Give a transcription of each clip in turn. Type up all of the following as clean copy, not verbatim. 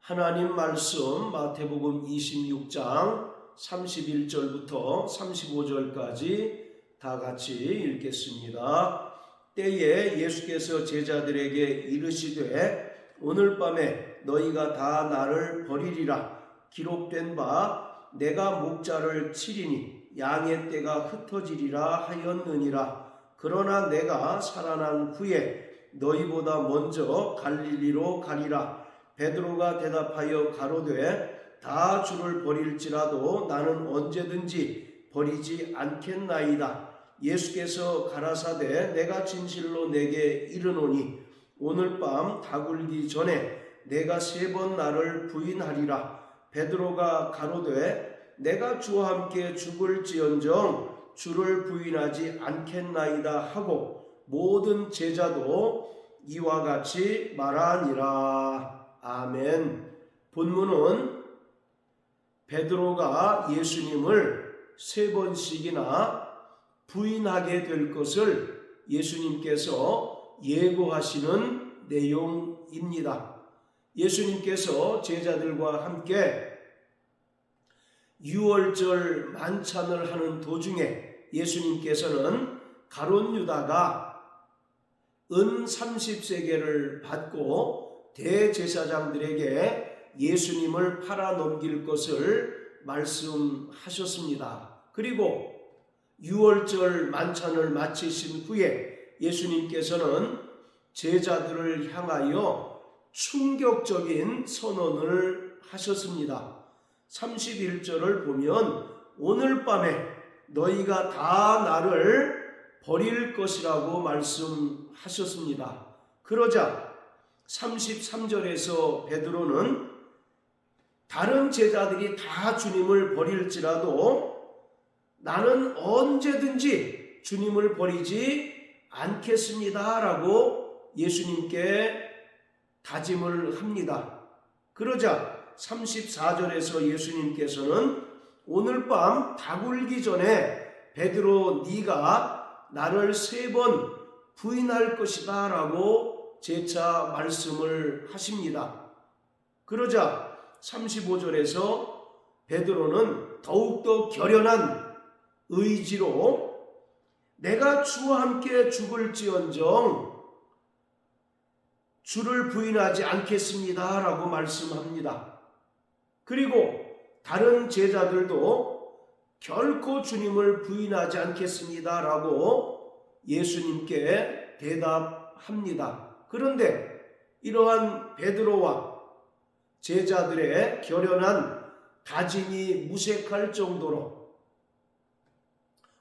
하나님 말씀 마태복음 26장 31절부터 35절까지 다 같이 읽겠습니다. 때에 예수께서 제자들에게 이르시되 오늘 밤에 너희가 다 나를 버리리라. 기록된 바 내가 목자를 치리니 양의 떼가 흩어지리라 하였느니라. 그러나 내가 살아난 후에 너희보다 먼저 갈릴리로 가리라. 베드로가 대답하여 가로되 다 주를 버릴지라도 나는 언제든지 버리지 않겠나이다. 예수께서 가라사대 내가 진실로 내게 이르노니 오늘 밤 다굴기 전에 내가 3번 나를 부인하리라. 베드로가 가로되 내가 주와 함께 죽을지언정 주를 부인하지 않겠나이다 하고 모든 제자도 이와 같이 말하니라. 아멘. 본문은 베드로가 예수님을 3번씩이나 부인하게 될 것을 예수님께서 예고하시는 내용입니다. 예수님께서 제자들과 함께 유월절 만찬을 하는 도중에 예수님께서는 가룟 유다가 은 30세겔을 받고 대제사장들에게 예수님을 팔아 넘길 것을 말씀하셨습니다. 그리고 유월절 만찬을 마치신 후에 예수님께서는 제자들을 향하여 충격적인 선언을 하셨습니다. 31절을 보면 오늘 밤에 너희가 다 나를 버릴 것이라고 말씀하셨습니다. 그러자 33절에서 베드로는 다른 제자들이 다 주님을 버릴지라도 나는 언제든지 주님을 버리지 않겠습니다 라고 예수님께 다짐을 합니다. 그러자 34절에서 예수님께서는 오늘 밤 다굴기 전에 베드로 네가 나를 3번 부인할 것이다 라고 재차 말씀을 하십니다. 그러자 35절에서 베드로는 더욱더 결연한 의지로 내가 주와 함께 죽을지언정 주를 부인하지 않겠습니다 라고 말씀합니다. 그리고 다른 제자들도 결코 주님을 부인하지 않겠습니다 라고 예수님께 대답합니다. 그런데 이러한 베드로와 제자들의 결연한 다짐이 무색할 정도로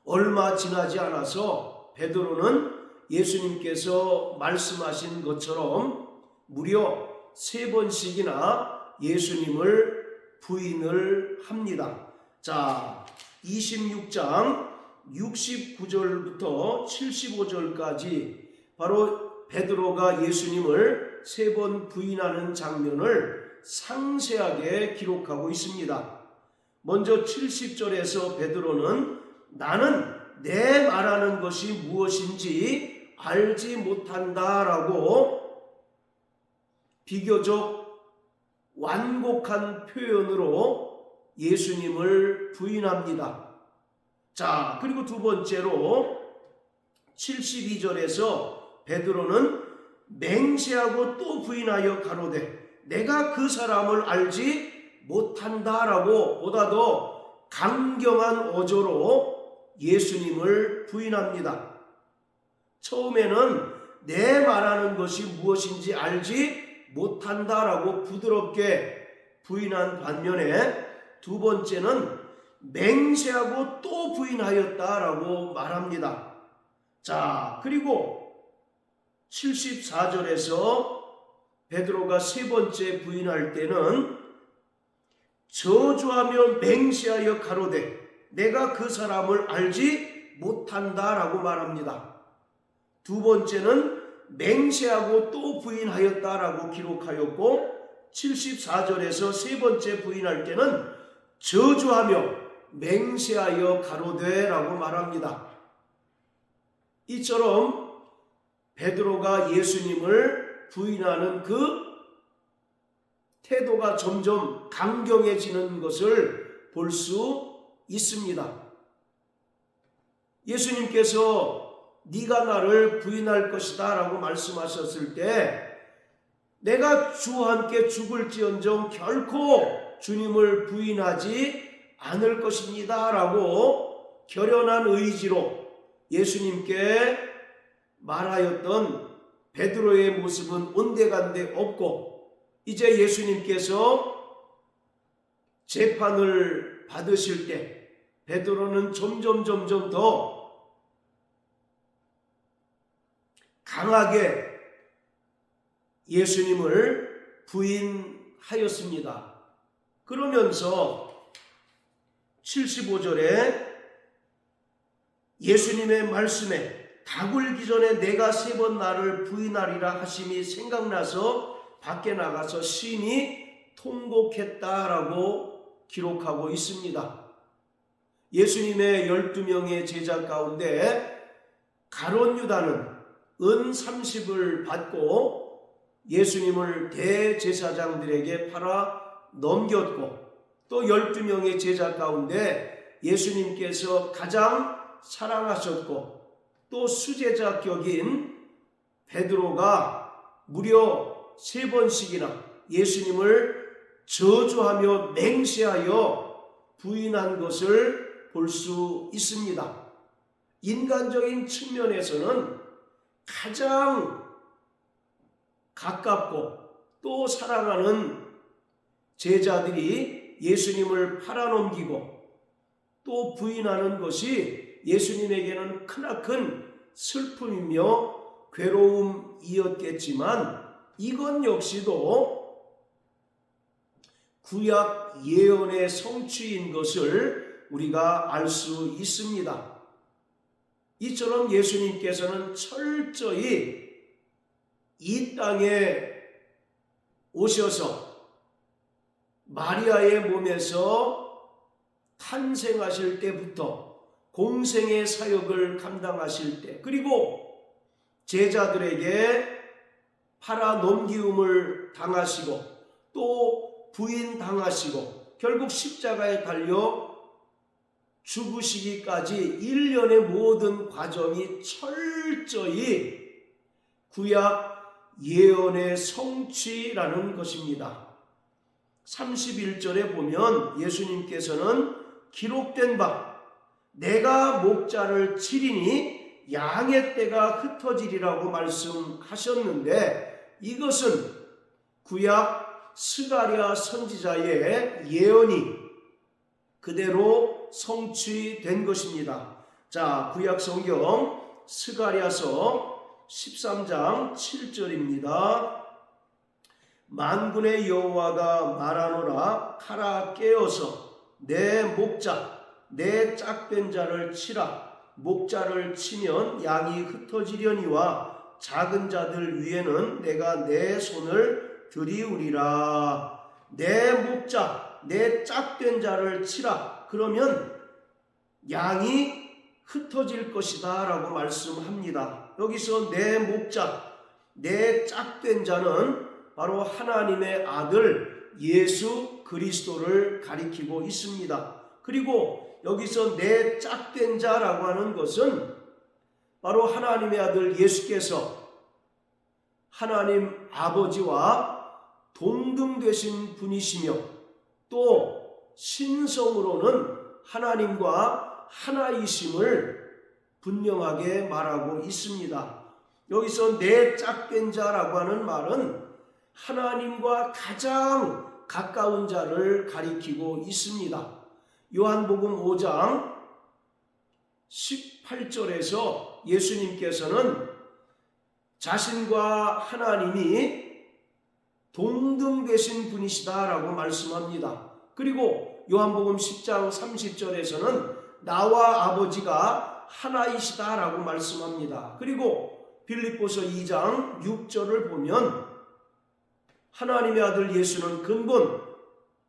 얼마 지나지 않아서 베드로는 예수님께서 말씀하신 것처럼 무려 3번씩이나 예수님을 부인을 합니다. 자, 26장 69절부터 75절까지 바로 베드로가 예수님을 3번 부인하는 장면을 상세하게 기록하고 있습니다. 먼저 70절에서 베드로는 나는 내 말하는 것이 무엇인지 알지 못한다라고 비교적 완곡한 표현으로 예수님을 부인합니다. 자, 그리고 두 번째로 72절에서 베드로는 맹세하고 또 부인하여 가로되 내가 그 사람을 알지 못한다라고 보다 더 강경한 어조로 예수님을 부인합니다. 처음에는 내 말하는 것이 무엇인지 알지 못한다라고 부드럽게 부인한 반면에 두 번째는 맹세하고 또 부인하였다라고 말합니다. 자, 그리고 74절에서 베드로가 3번째 부인할 때는 저주하며 맹세하여 가로되 내가 그 사람을 알지 못한다라고 말합니다. 두 번째는 맹세하고 또 부인하였다라고 기록하였고 74절에서 3번째 부인할 때는 저주하며 맹세하여 가로되라고 말합니다. 이처럼 베드로가 예수님을 부인하는 그 태도가 점점 강경해지는 것을 볼 수 있습니다. 예수님께서 네가 나를 부인할 것이다 라고 말씀하셨을 때 내가 주와 함께 죽을지언정 결코 주님을 부인하지 않을 것입니다 라고 결연한 의지로 예수님께 말하였던 베드로의 모습은 온데간데 없고, 이제 예수님께서 재판을 받으실 때 베드로는 점점 더 강하게 예수님을 부인하였습니다. 그러면서 75절에 예수님의 말씀에 다 굴기 전에 내가 3번 나를 부인하리라 하심이 생각나서 밖에 나가서 심히 통곡했다라고 기록하고 있습니다. 예수님의 12명의 제자 가운데 가룟 유다는 은 30을 받고 예수님을 대제사장들에게 팔아 넘겼고, 또 12명의 제자 가운데 예수님께서 가장 사랑하셨고 또 수제자 격인 베드로가 무려 3번씩이나 예수님을 저주하며 맹세하여 부인한 것을 볼 수 있습니다. 인간적인 측면에서는 가장 가깝고 또 사랑하는 제자들이 예수님을 팔아넘기고 또 부인하는 것이 예수님에게는 크나큰 슬픔이며 괴로움이었겠지만, 이건 역시도 구약 예언의 성취인 것을 우리가 알 수 있습니다. 이처럼 예수님께서는 철저히 이 땅에 오셔서 마리아의 몸에서 탄생하실 때부터 공생의 사역을 감당하실 때, 그리고 제자들에게 팔아 넘기움을 당하시고 또 부인당하시고 결국 십자가에 달려 죽으시기까지 일련의 모든 과정이 철저히 구약 예언의 성취라는 것입니다. 31절에 보면 예수님께서는 기록된 바 내가 목자를 치리니 양의 떼가 흩어지리라고 말씀하셨는데, 이것은 구약 스가랴 선지자의 예언이 그대로 성취된 것입니다. 자, 구약 성경 스가랴서 13장 7절입니다. 만군의 여호와가 말하노라. 타라 깨어서 내 목자 내 짝된 자를 치라. 목자를 치면 양이 흩어지려니와 작은 자들 위에는 내가 내 손을 들이우리라. 내 목자 내 짝된 자를 치라. 그러면 양이 흩어질 것이다 라고 말씀합니다. 여기서 내 목자 내 짝된 자는 바로 하나님의 아들 예수 그리스도를 가리키고 있습니다. 그리고 여기서 내 짝된 자라고 하는 것은 바로 하나님의 아들 예수께서 하나님 아버지와 동등되신 분이시며 또 신성으로는 하나님과 하나이심을 분명하게 말하고 있습니다. 여기서 내 짝된 자라고 하는 말은 하나님과 가장 가까운 자를 가리키고 있습니다. 요한복음 5장 18절에서 예수님께서는 자신과 하나님이 동등되신 분이시다라고 말씀합니다. 그리고 요한복음 10장 30절에서는 나와 아버지가 하나이시다라고 말씀합니다. 그리고 빌립보서 2장 6절을 보면 하나님의 아들 예수는 근본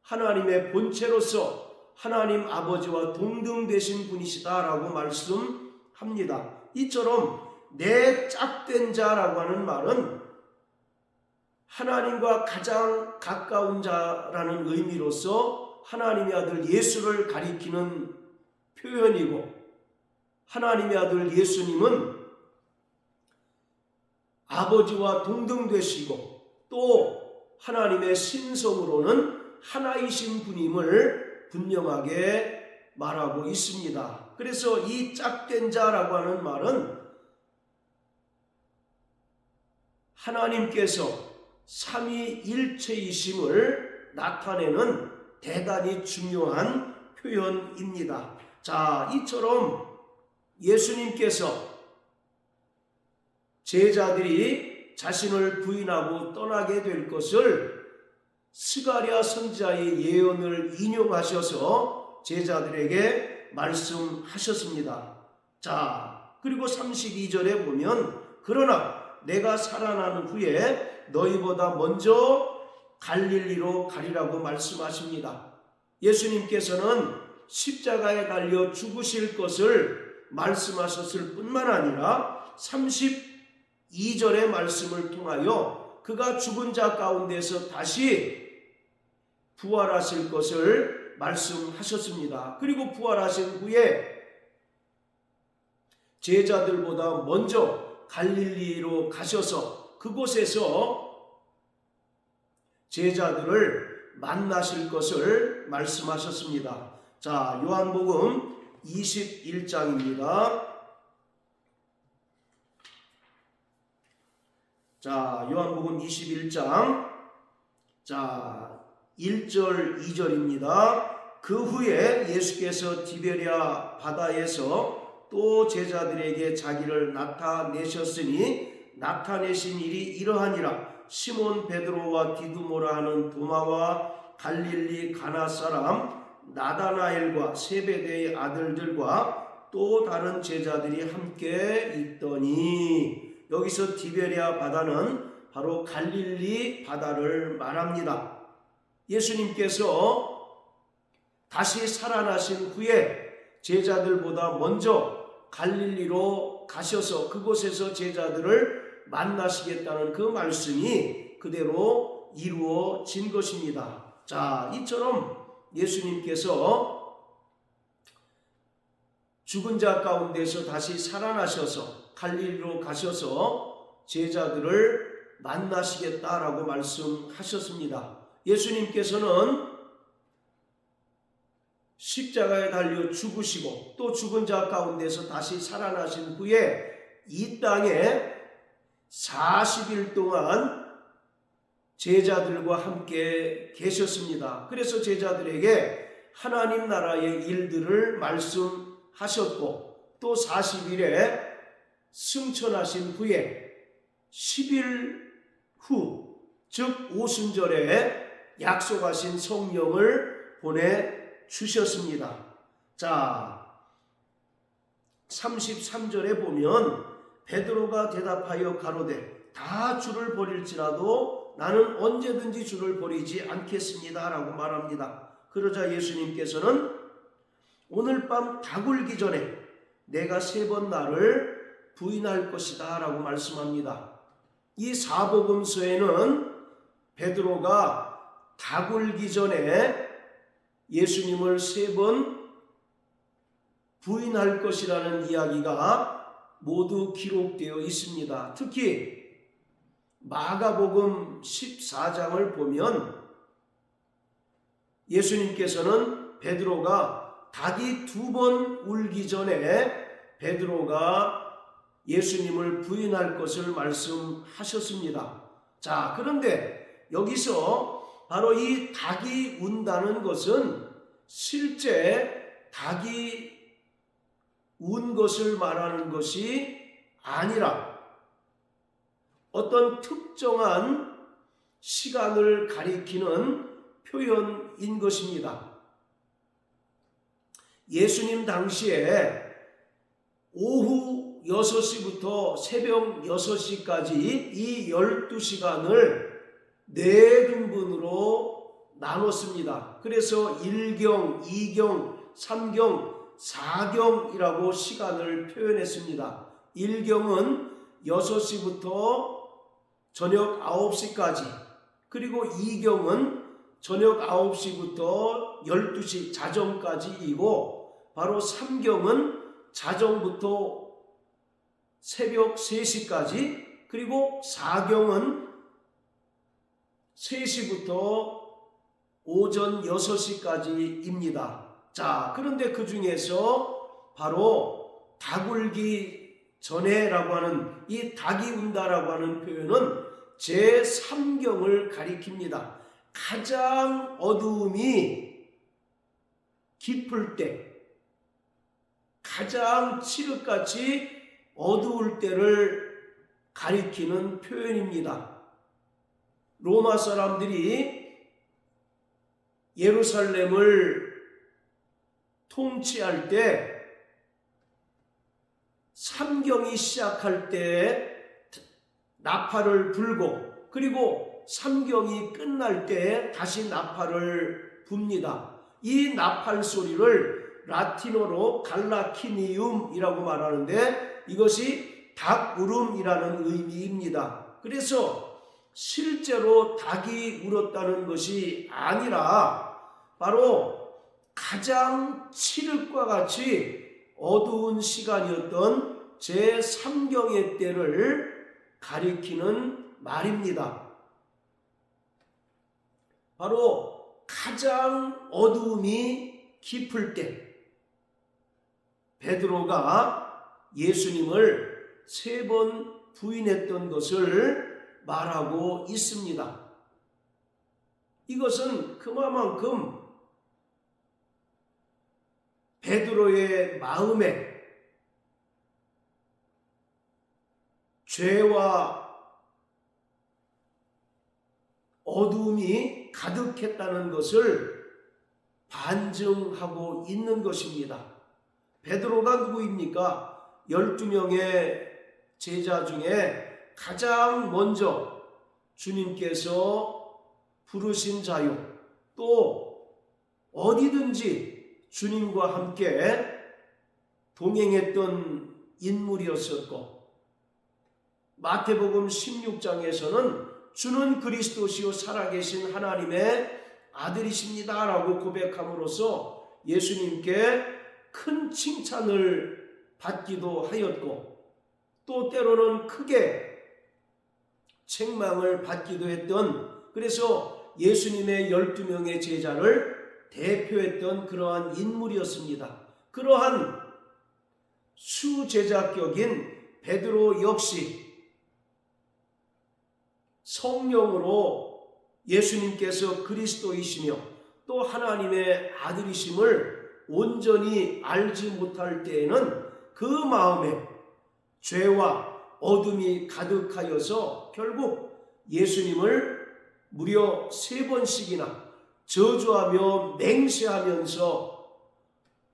하나님의 본체로서 하나님 아버지와 동등되신 분이시다라고 말씀합니다. 이처럼 내 짝된 자라고 하는 말은 하나님과 가장 가까운 자라는 의미로서 하나님의 아들 예수를 가리키는 표현이고, 하나님의 아들 예수님은 아버지와 동등되시고 또 하나님의 신성으로는 하나이신 분임을 분명하게 말하고 있습니다. 그래서 이 짝된 자라고 하는 말은 하나님께서 삼위일체이심을 나타내는 대단히 중요한 표현입니다. 자, 이처럼 예수님께서 제자들이 자신을 부인하고 떠나게 될 것을 스가랴 선지자의 예언을 인용하셔서 제자들에게 말씀하셨습니다. 자, 그리고 32절에 보면 그러나 내가 살아난 후에 너희보다 먼저 갈릴리로 가리라고 말씀하십니다. 예수님께서는 십자가에 달려 죽으실 것을 말씀하셨을 뿐만 아니라 32절의 말씀을 통하여 그가 죽은 자 가운데서 다시 부활하실 것을 말씀하셨습니다. 그리고 부활하신 후에 제자들보다 먼저 갈릴리로 가셔서 그곳에서 제자들을 만나실 것을 말씀하셨습니다. 자, 요한복음 21장입니다. 자, 요한복음 21장. 자, 1절, 2절입니다. 그 후에 예수께서 디베랴 바다에서 또 제자들에게 자기를 나타내셨으니 나타내신 일이 이러하니라. 시몬 베드로와 디두모라 하는 도마와 갈릴리 가나 사람 나다나엘과 세베대의 아들들과 또 다른 제자들이 함께 있더니, 여기서 디베랴 바다는 바로 갈릴리 바다를 말합니다. 예수님께서 다시 살아나신 후에 제자들보다 먼저 갈릴리로 가셔서 그곳에서 제자들을 만나시겠다는 그 말씀이 그대로 이루어진 것입니다. 자, 이처럼 예수님께서 죽은 자 가운데서 다시 살아나셔서 갈릴리로 가셔서 제자들을 만나시겠다라고 말씀하셨습니다. 예수님께서는 십자가에 달려 죽으시고 또 죽은 자 가운데서 다시 살아나신 후에 이 땅에 40일 동안 제자들과 함께 계셨습니다. 그래서 제자들에게 하나님 나라의 일들을 말씀하셨고 또 40일에 승천하신 후에 10일 후, 즉 오순절에 약속하신 성령을 보내주셨습니다. 자, 33절에 보면 베드로가 대답하여 가로되 다 주를 버릴지라도 나는 언제든지 주를 버리지 않겠습니다 라고 말합니다. 그러자 예수님께서는 오늘 밤 다 굴기 전에 내가 3번 나를 부인할 것이다 라고 말씀합니다. 이 사복음서에는 베드로가 다 굴기 전에 예수님을 3번 부인할 것이라는 이야기가 모두 기록되어 있습니다. 특히 마가복음 14장을 보면 예수님께서는 베드로가 닭이 2번 울기 전에 베드로가 예수님을 부인할 것을 말씀하셨습니다. 자, 그런데 여기서 바로 이 닭이 운다는 것은 실제 닭이 운 것을 말하는 것이 아니라 어떤 특정한 시간을 가리키는 표현인 것입니다. 예수님 당시에 오후 6시부터 새벽 6시까지 이 12시간을 4등분으로 나눴습니다. 그래서 1경, 2경, 3경, 4경이라고 시간을 표현했습니다. 1경은 6시부터 저녁 9시까지, 그리고 이경은 저녁 9시부터 12시 자정까지이고, 바로 삼경은 자정부터 새벽 3시까지, 그리고 사경은 3시부터 오전 6시까지입니다. 자, 그런데 그 중에서 바로 닭 울기 전에라고 하는 이 닭이 운다라고 하는 표현은 제3경을 가리킵니다. 가장 어두움이 깊을 때, 가장 칠흑같이 어두울 때를 가리키는 표현입니다. 로마 사람들이 예루살렘을 통치할 때 삼경이 시작할 때 나팔을 불고, 그리고 삼경이 끝날 때 다시 나팔을 붑니다. 이 나팔 소리를 라틴어로 갈라키니움이라고 말하는데, 이것이 닭울음이라는 의미입니다. 그래서 실제로 닭이 울었다는 것이 아니라 바로 가장 칠흑과 같이 어두운 시간이었던 제3경의 때를 가리키는 말입니다. 바로 가장 어두움이 깊을 때, 베드로가 예수님을 3번 부인했던 것을 말하고 있습니다. 이것은 그만큼 베드로의 마음에 죄와 어두움이 가득했다는 것을 반증하고 있는 것입니다. 베드로가 누구입니까? 12명의 제자 중에 가장 먼저 주님께서 부르신 자요, 또 어디든지 주님과 함께 동행했던 인물이었었고, 마태복음 16장에서는 주는 그리스도시요 살아계신 하나님의 아들이십니다 라고 고백함으로써 예수님께 큰 칭찬을 받기도 하였고, 또 때로는 크게 책망을 받기도 했던, 그래서 예수님의 12명의 제자를 대표했던 그러한 인물이었습니다. 그러한 수제자격인 베드로 역시 성령으로 예수님께서 그리스도이시며 또 하나님의 아들이심을 온전히 알지 못할 때에는 그 마음에 죄와 어둠이 가득하여서 결국 예수님을 무려 3번씩이나 저주하며 맹세하면서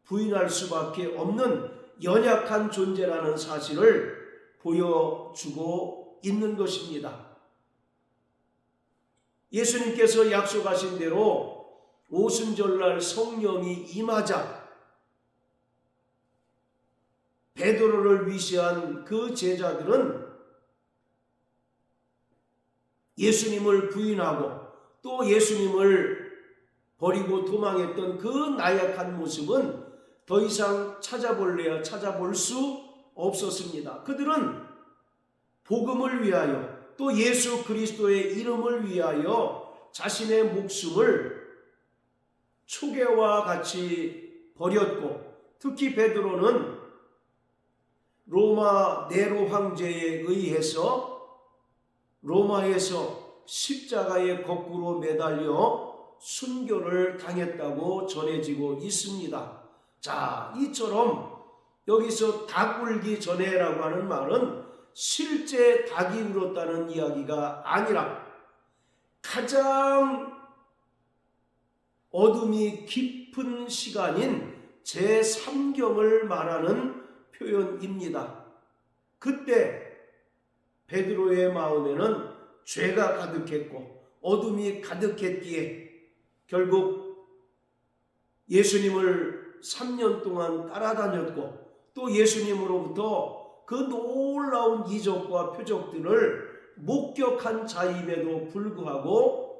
부인할 수밖에 없는 연약한 존재라는 사실을 보여주고 있는 것입니다. 예수님께서 약속하신 대로 오순절날 성령이 임하자 베드로를 위시한 그 제자들은 예수님을 부인하고 또 예수님을 버리고 도망했던 그 나약한 모습은 더 이상 찾아볼래야 찾아볼 수 없었습니다. 그들은 복음을 위하여 또 예수 그리스도의 이름을 위하여 자신의 목숨을 초계와 같이 버렸고, 특히 베드로는 로마 네로 황제에 의해서 로마에서 십자가에 거꾸로 매달려 순교를 당했다고 전해지고 있습니다. 자, 이처럼 여기서 닭 울기 전에라고 하는 말은 실제 닭이 울었다는 이야기가 아니라 가장 어둠이 깊은 시간인 제3경을 말하는 표현입니다. 그때 베드로의 마음에는 죄가 가득했고 어둠이 가득했기에 결국 예수님을 3년 동안 따라다녔고 또 예수님으로부터 그 놀라운 이적과 표적들을 목격한 자임에도 불구하고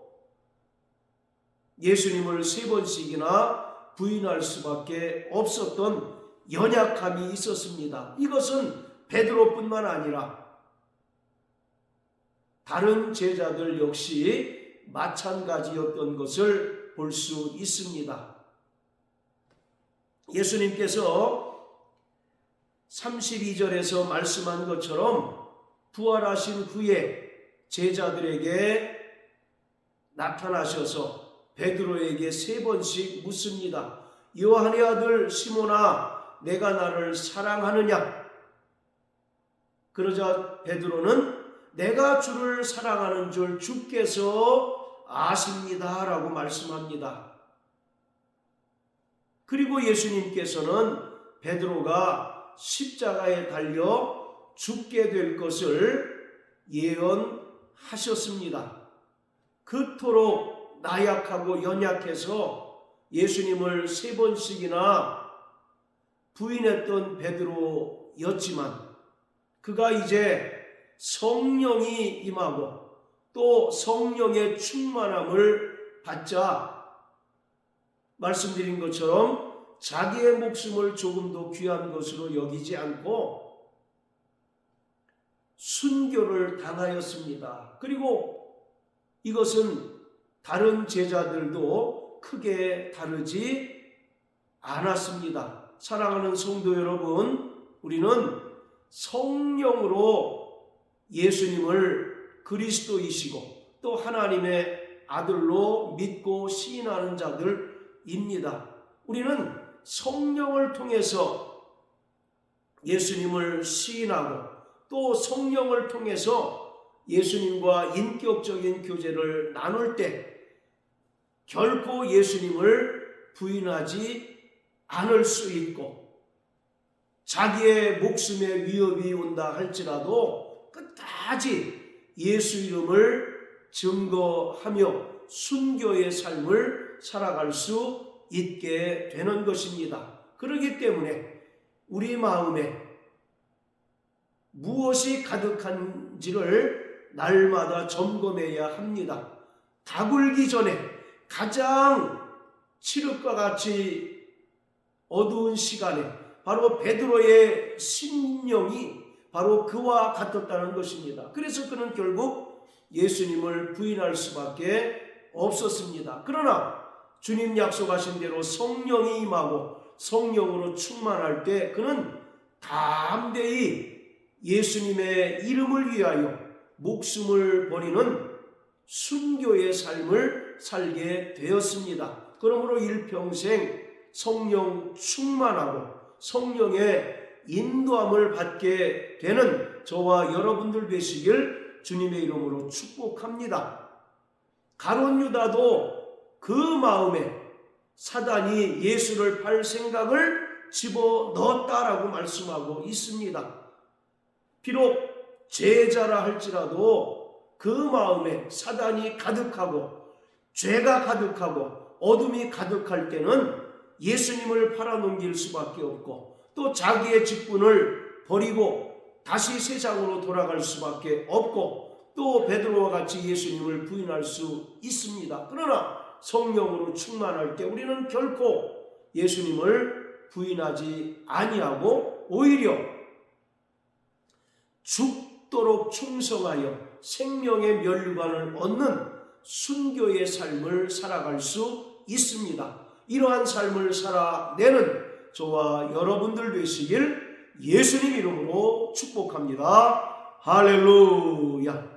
예수님을 3번씩이나 부인할 수밖에 없었던 연약함이 있었습니다. 이것은 베드로뿐만 아니라 다른 제자들 역시 마찬가지였던 것을 볼 수 있습니다. 예수님께서 32절에서 말씀한 것처럼 부활하신 후에 제자들에게 나타나셔서 베드로에게 3번씩 묻습니다. 요한의 아들 시몬아, 내가 나를 사랑하느냐? 그러자 베드로는 내가 주를 사랑하는 줄 주께서 아십니다 라고 말씀합니다. 그리고 예수님께서는 베드로가 십자가에 달려 죽게 될 것을 예언하셨습니다. 그토록 나약하고 연약해서 예수님을 3번씩이나 부인했던 베드로였지만 그가 이제 성령이 임하고 또 성령의 충만함을 받자 말씀드린 것처럼 자기의 목숨을 조금도 귀한 것으로 여기지 않고 순교를 당하였습니다. 그리고 이것은 다른 제자들도 크게 다르지 않았습니다. 사랑하는 성도 여러분, 우리는 성령으로 예수님을 그리스도이시고 또 하나님의 아들로 믿고 시인하는 자들입니다. 우리는 성령을 통해서 예수님을 시인하고 또 성령을 통해서 예수님과 인격적인 교제를 나눌 때 결코 예수님을 부인하지 않을 수 있고 자기의 목숨에 위협이 온다 할지라도 끝까지 예수 이름을 증거하며 순교의 삶을 살아갈 수 있게 되는 것입니다. 그렇기 때문에 우리 마음에 무엇이 가득한지를 날마다 점검해야 합니다. 다 굴기 전에 가장 칠흑과 같이 어두운 시간에 바로 베드로의 심령이 바로 그와 같았다는 것입니다. 그래서 그는 결국 예수님을 부인할 수밖에 없었습니다. 그러나 주님 약속하신 대로 성령이 임하고 성령으로 충만할 때 그는 담대히 예수님의 이름을 위하여 목숨을 버리는 순교의 삶을 살게 되었습니다. 그러므로 일평생 성령 충만하고 성령의 인도함을 받게 되는 저와 여러분들 되시길 주님의 이름으로 축복합니다. 가룟 유다도 그 마음에 사단이 예수를 팔 생각을 집어넣었다라고 말씀하고 있습니다. 비록 제자라 할지라도 그 마음에 사단이 가득하고 죄가 가득하고 어둠이 가득할 때는 예수님을 팔아넘길 수밖에 없고 또 자기의 직분을 버리고 다시 세상으로 돌아갈 수밖에 없고 또 베드로와 같이 예수님을 부인할 수 있습니다. 그러나 성령으로 충만할 때 우리는 결코 예수님을 부인하지 아니하고 오히려 죽도록 충성하여 생명의 면류관을 얻는 순교의 삶을 살아갈 수 있습니다. 이러한 삶을 살아내는 저와 여러분들 되시길 예수님 이름으로 축복합니다. 할렐루야.